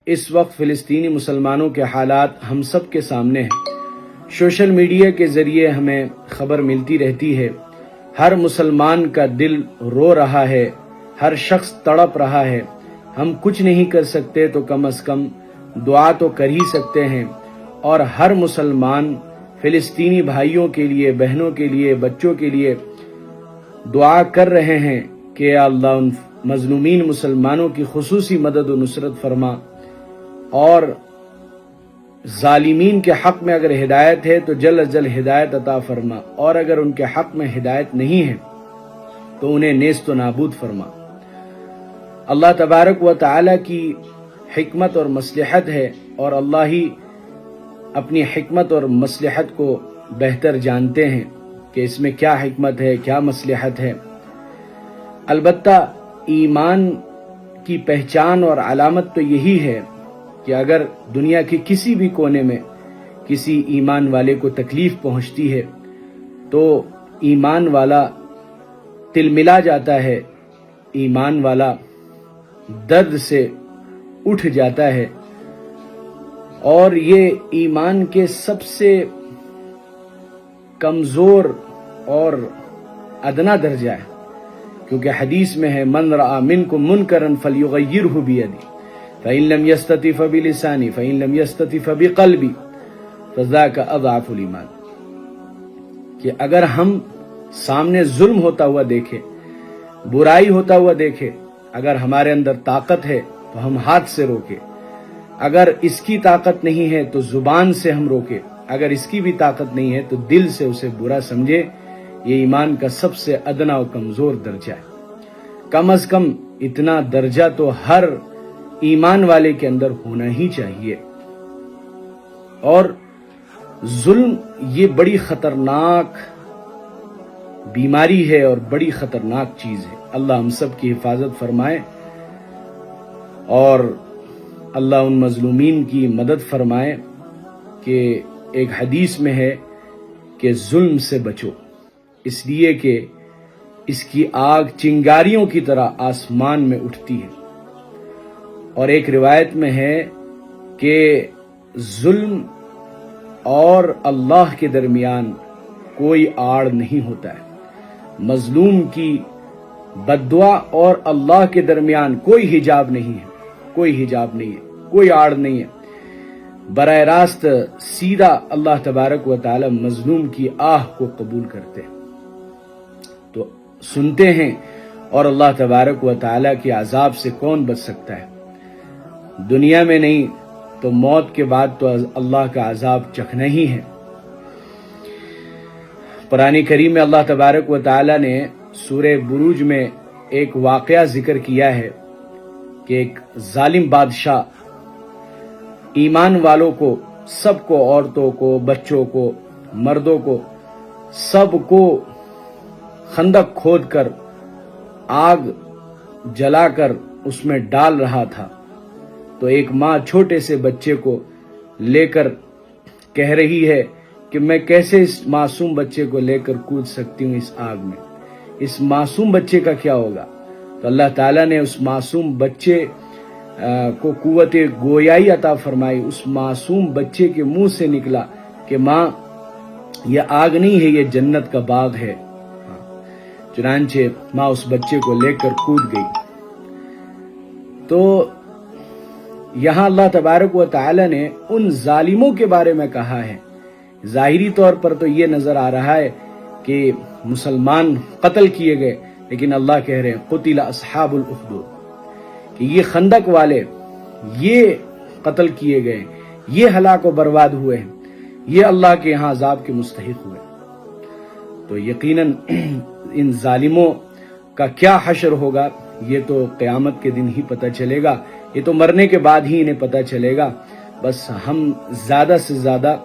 اس وقت فلسطینی مسلمانوں کے حالات ہم سب کے سامنے ہیں۔ سوشل میڈیا کے ذریعے ہمیں خبر ملتی رہتی ہے۔ ہر مسلمان کا دل رو رہا ہے، ہر شخص تڑپ رہا ہے۔ ہم کچھ نہیں کر سکتے تو کم از کم دعا تو کر ہی سکتے ہیں، اور ہر مسلمان فلسطینی بھائیوں کے لیے، بہنوں کے لیے، بچوں کے لیے دعا کر رہے ہیں کہ یا اللہ ان مظلومین مسلمانوں کی خصوصی مدد و نصرت فرما، اور ظالمین کے حق میں اگر ہدایت ہے تو جلد از جلد ہدایت عطا فرما، اور اگر ان کے حق میں ہدایت نہیں ہے تو انہیں نیست و نابود فرما۔ اللہ تبارک و تعالی کی حکمت اور مصلحت ہے، اور اللہ ہی اپنی حکمت اور مصلحت کو بہتر جانتے ہیں کہ اس میں کیا حکمت ہے، کیا مصلحت ہے۔ البتہ ایمان کی پہچان اور علامت تو یہی ہے کہ اگر دنیا کے کسی بھی کونے میں کسی ایمان والے کو تکلیف پہنچتی ہے تو ایمان والا تلملا جاتا ہے، ایمان والا درد سے اٹھ جاتا ہے، اور یہ ایمان کے سب سے کمزور اور ادنا درجہ ہے، کیونکہ حدیث میں ہے من رأى منکم منکرا فلیغیرہ بیدی فإن لم يستطع فبلسانه فإن لم يستطع فبقلبی فذاک اضعف الایمان، کہ اگر ہم سامنے ظلم ہوتا ہوا دیکھیں، برائی ہوتا ہوا دیکھیں، اگر ہمارے اندر طاقت ہے تو ہم ہاتھ سے روکیں، اگر اس کی طاقت نہیں ہے تو زبان سے ہم روکیں، اگر اس کی بھی طاقت نہیں ہے تو دل سے اسے برا سمجھے۔ یہ ایمان کا سب سے ادنا و کمزور درجہ ہے۔ کم از کم اتنا درجہ تو ہر ایمان والے کے اندر ہونا ہی چاہیے۔ اور ظلم یہ بڑی خطرناک بیماری ہے اور بڑی خطرناک چیز ہے۔ اللہ ہم سب کی حفاظت فرمائے، اور اللہ ان مظلومین کی مدد فرمائے کہ ایک حدیث میں ہے کہ ظلم سے بچو، اس لیے کہ اس کی آگ چنگاریوں کی طرح آسمان میں اٹھتی ہے، اور ایک روایت میں ہے کہ ظلم اور اللہ کے درمیان کوئی آڑ نہیں ہوتا ہے، مظلوم کی بد دعا اور اللہ کے درمیان کوئی حجاب نہیں ہے، کوئی حجاب نہیں ہے، کوئی آڑ نہیں ہے، براہ راست سیدھا اللہ تبارک و تعالی مظلوم کی آہ کو قبول کرتے ہیں، تو سنتے ہیں، اور اللہ تبارک و تعالی کے عذاب سے کون بچ سکتا ہے؟ دنیا میں نہیں تو موت کے بعد تو اللہ کا عذاب چکھنا ہی ہے۔ قرآن کریم میں اللہ تبارک و تعالی نے سورہ بروج میں ایک واقعہ ذکر کیا ہے کہ ایک ظالم بادشاہ ایمان والوں کو، سب کو، عورتوں کو، بچوں کو، مردوں کو، سب کو خندق کھود کر آگ جلا کر اس میں ڈال رہا تھا، تو ایک ماں چھوٹے سے بچے کو لے کر کہہ رہی ہے کہ میں کیسے اس معصوم بچے کو لے کر کود سکتی ہوں اس آگ میں، اس معصوم بچے کا کیا ہوگا؟ تو اللہ تعالیٰ نے اس معصوم بچے کو قوت گویائی عطا فرمائی۔ اس معصوم بچے کے منہ سے نکلا کہ ماں یہ آگ نہیں ہے، یہ جنت کا باغ ہے۔ چنانچہ ماں اس بچے کو لے کر کود گئی۔ تو یہاں اللہ تبارک و تعالی نے ان ظالموں کے بارے میں کہا ہے۔ ظاہری طور پر تو یہ نظر آ رہا ہے کہ مسلمان قتل کیے گئے، لیکن اللہ کہہ رہے ہیں قتل اصحاب الاخدود، کہ یہ خندق والے یہ قتل کیے گئے، یہ ہلاک و برباد ہوئے ہیں، یہ اللہ کے یہاں عذاب کے مستحق ہوئے۔ تو یقیناً ان ظالموں کا کیا حشر ہوگا یہ تو قیامت کے دن ہی پتہ چلے گا، یہ تو مرنے کے بعد ہی انہیں پتہ چلے گا۔ بس ہم زیادہ سے زیادہ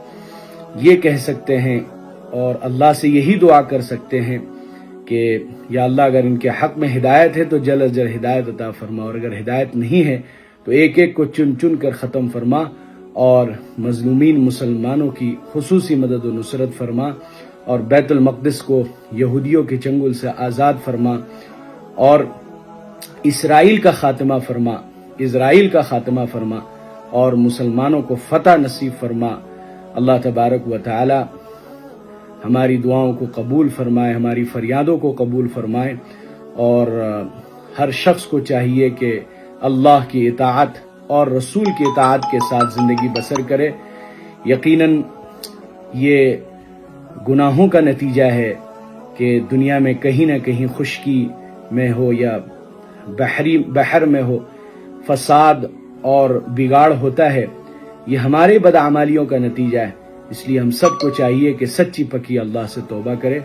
یہ کہہ سکتے ہیں اور اللہ سے یہی دعا کر سکتے ہیں کہ یا اللہ اگر ان کے حق میں ہدایت ہے تو جلد از جلد ہدایت عطا فرما، اور اگر ہدایت نہیں ہے تو ایک ایک کو چن چن کر ختم فرما، اور مظلومین مسلمانوں کی خصوصی مدد و نصرت فرما، اور بیت المقدس کو یہودیوں کے چنگل سے آزاد فرما، اور اسرائیل کا خاتمہ فرما، اسرائیل کا خاتمہ فرما، اور مسلمانوں کو فتح نصیب فرما۔ اللہ تبارک و تعالی ہماری دعاؤں کو قبول فرمائے، ہماری فریادوں کو قبول فرمائے، اور ہر شخص کو چاہیے کہ اللہ کی اطاعت اور رسول کی اطاعت کے ساتھ زندگی بسر کرے۔ یقیناً یہ گناہوں کا نتیجہ ہے کہ دنیا میں کہیں نہ کہیں خشکی میں ہو یا بحر میں ہو فساد اور بگاڑ ہوتا ہے، یہ ہمارے بدعمالیوں کا نتیجہ ہے۔ اس لیے ہم سب کو چاہیے کہ سچی پکی اللہ سے توبہ کرے۔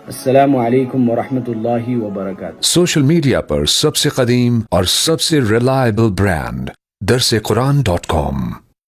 السلام علیکم ورحمۃ اللہ وبرکاتہ۔ سوشل میڈیا پر سب سے قدیم اور سب سے ریلائبل برانڈ درسقرآن.com